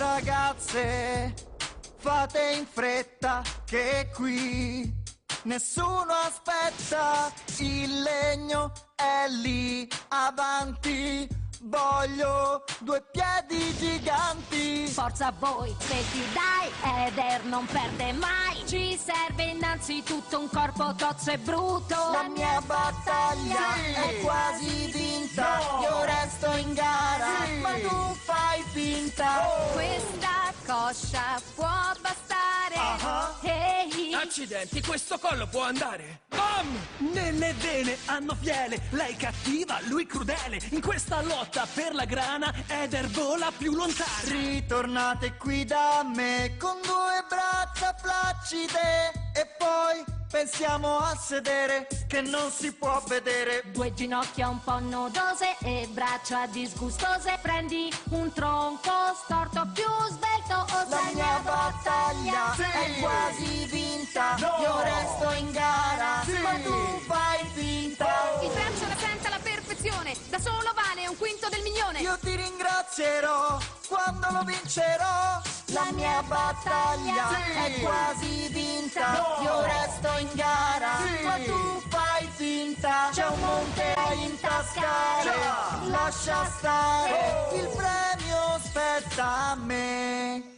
Ragazze, fate in fretta che qui nessuno aspetta, il legno è lì avanti, voglio 2 piedi giganti. Forza a voi, sveglio dai, Eder non perde mai. Ci serve innanzitutto un corpo tozzo e bruto. La mia battaglia è quasi vinta, io resto in gara, ma tu fai finta. Questa coscia può bastare. Ehi, Accidenti, questo collo può andare. Bam! Nelle vene hanno fiele, lei cattiva, lui crudele. In questa lotta per la grana, Eder vola più lontano. Ritornate qui da me con 2 braccia flaccide e poi pensiamo a sedere che non si può vedere. 2 ginocchia un po' nodose e braccia disgustose. Prendi un tronco storto più svelto o La sei mia battaglia è quasi vinta, io resto in gara, ma tu fai finta. Il braccio rappresenta la perfezione, da solo vale un quinto del milione. Io ti ringrazierò quando lo vincerò. La mia battaglia è quasi vinta, io resto in gara, ma tu fai finta. C'è un monte da intascare, lascia stare, il premio spetta a me.